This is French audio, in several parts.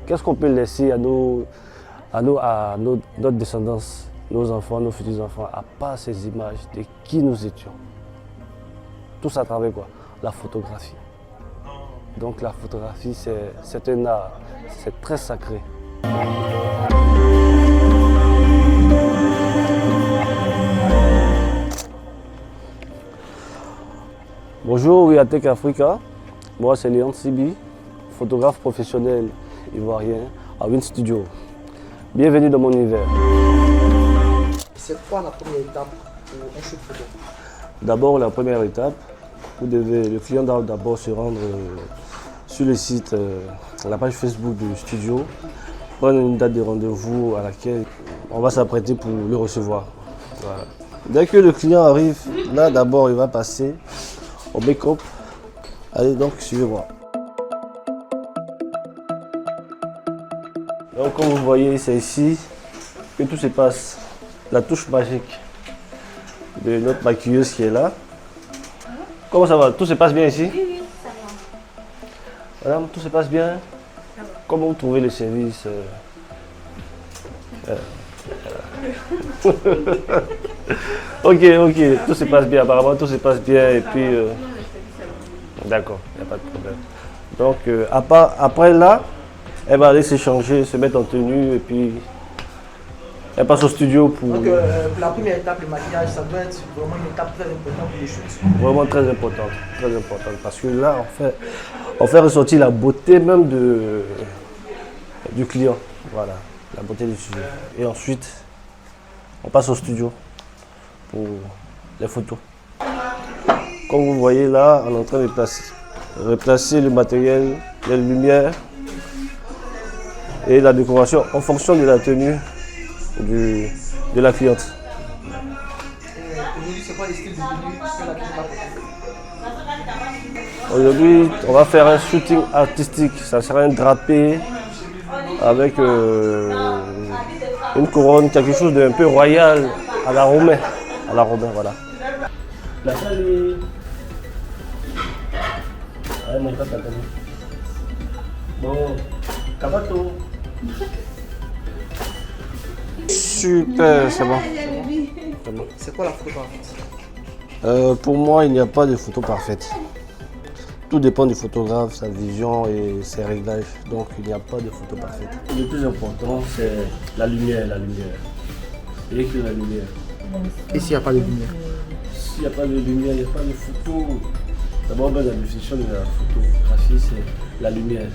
qu'est-ce qu'on peut laisser à notre descendance, nos enfants, nos futurs enfants, à part ces images de qui nous étions. Tout ça à travers quoi? La photographie. Donc la photographie, c'est un art, c'est très sacré. Bonjour, Wiatek Africa. Moi, c'est Léon Sibi, photographe professionnel ivoirien à Win Studio. Bienvenue dans mon univers. C'est quoi la première étape pour un shoot photo? D'abord, la première étape, le client doit d'abord se rendre sur le site, la page Facebook du studio, prendre une date de rendez-vous à laquelle on va s'apprêter pour le recevoir. Voilà. Dès que le client arrive, là d'abord il va passer au make-up. Allez donc, suivez-moi. Donc comme vous voyez, c'est ici que tout se passe. La touche magique de notre maquilleuse qui est là. Comment ça va? Tout se passe bien ici? Oui, ça va. Madame, tout se passe bien? Ça va. Comment vous trouvez le service? Ok, tout se passe bien. Apparemment, tout se passe bien. Et puis, d'accord, il n'y a pas de problème. Donc, après là, elle va aller s'échanger, se mettre en tenue et puis elle passe au studio pour... Donc la première étape, le maquillage, ça doit être vraiment une étape très importante pour les shoots. Vraiment très importante. Parce que là, on fait ressortir la beauté même du client. Voilà, la beauté du sujet. Et ensuite, on passe au studio pour les photos. Comme vous voyez là, on est en train de replacer le matériel, les lumières et la décoration en fonction de la tenue de la cliente. Aujourd'hui, c'est quoi les styles de tenue que la cliente va porter? Aujourd'hui, on va faire un shooting artistique. Ça sera un drapé avec une couronne, quelque chose d'un peu royal à la romain. Voilà. La salle est... Ah, mon papa, bon, Kabato. Super, c'est bon. C'est quoi la photo parfaite? Pour moi, il n'y a pas de photo parfaite. Tout dépend du photographe, sa vision et ses réglages. Donc, il n'y a pas de photo parfaite. Le plus important, c'est la lumière. Et que la lumière. Et s'il n'y a pas de lumière? S'il n'y a pas de lumière, il n'y a pas de photo. D'abord, la définition de la photographie, c'est la lumière.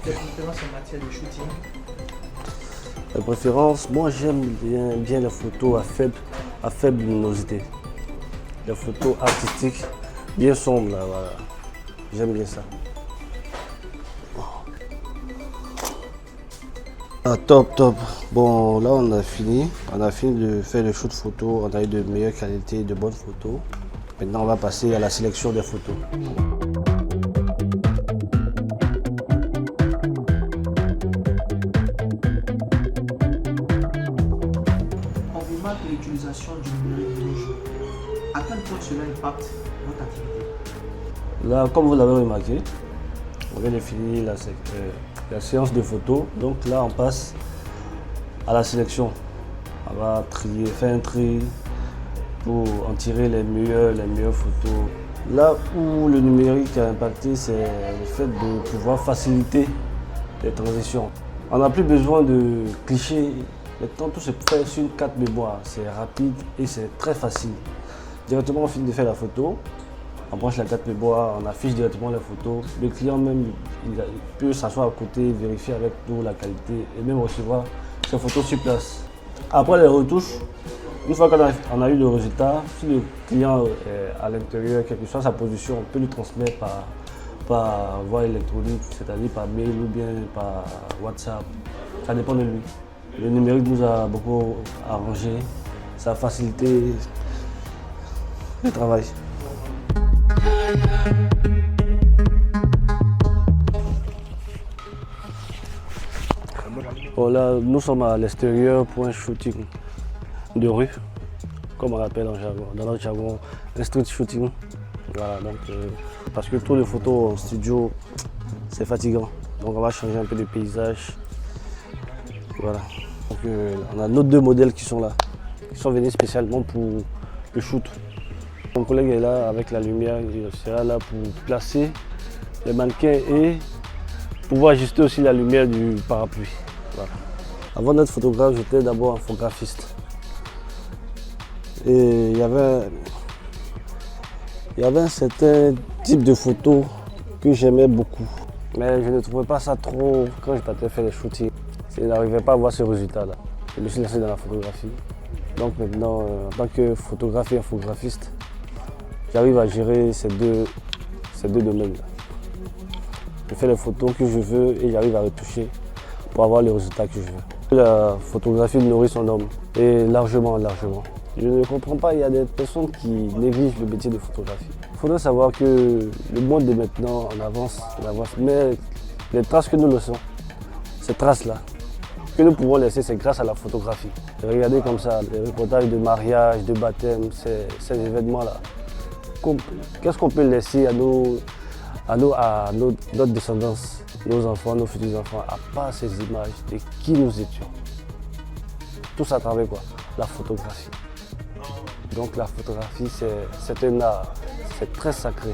Quelle préférence en matière de shooting? La préférence, moi j'aime bien les photos à faible luminosité. Les photos artistiques, bien sombres, là, voilà. J'aime bien ça. Ah, top. Bon, là on a fini. On a fini de faire le shoot photo. On a eu de meilleure qualité, de bonnes photos. Maintenant, on va passer à la sélection des photos. L'utilisation du numérique de nos jours. À quel point cela impacte votre activité? Là, comme vous l'avez remarqué, on vient de finir la séance de photos. Donc là, on passe à la sélection. On va faire un tri pour en tirer les meilleures photos. Là où le numérique a impacté, c'est le fait de pouvoir faciliter les transitions. On n'a plus besoin de clichés. Maintenant, tout se fait sur une carte mémoire. C'est rapide et c'est très facile. Directement, on finit de faire la photo. On branche la carte mémoire, on affiche directement la photo. Le client même, il peut s'asseoir à côté, vérifier avec nous la qualité et même recevoir ses photos sur place. Après les retouches, une fois qu'on a eu le résultat, si le client est à l'intérieur, quelle que soit sa position, on peut lui transmettre par voie électronique, c'est-à-dire par mail ou bien par WhatsApp. Ça dépend de lui. Le numérique nous a beaucoup arrangé, ça a facilité le travail. Bon, là, nous sommes à l'extérieur pour un shooting de rue, comme on l'appelle dans notre jargon, un street shooting. Voilà, donc, parce que tous les photos en studio, c'est fatigant. Donc on va changer un peu de paysage. Voilà. Donc, on a nos 2 modèles qui sont là, qui sont venus spécialement pour le shoot. Mon collègue est là avec la lumière, il sera là pour placer les mannequins et pouvoir ajuster aussi la lumière du parapluie. Voilà. Avant d'être photographe, j'étais d'abord infographiste. Et il y avait un certain type de photos que j'aimais beaucoup. Mais je ne trouvais pas ça trop quand je partais faire les shootings. Je n'arrivais pas à voir ce résultat-là. Je me suis lancé dans la photographie. Donc maintenant, en tant que photographe et infographiste, j'arrive à gérer ces deux domaines-là. Je fais les photos que je veux et j'arrive à retoucher pour avoir les résultats que je veux. La photographie nourrit son homme, et largement. Je ne comprends pas, il y a des personnes qui négligent le métier de photographie. Il faudrait savoir que le monde de maintenant, on avance, mais les traces que nous laissons, ces traces-là, que nous pouvons laisser, c'est grâce à la photographie. Regardez comme ça, les reportages de mariage, de baptême, ces événements-là. Qu'est-ce qu'on peut laisser à notre descendance, nos enfants, nos futurs enfants, à part ces images de qui nous étions? Tout ça à travers quoi? La photographie. Donc la photographie, c'est un art, c'est très sacré.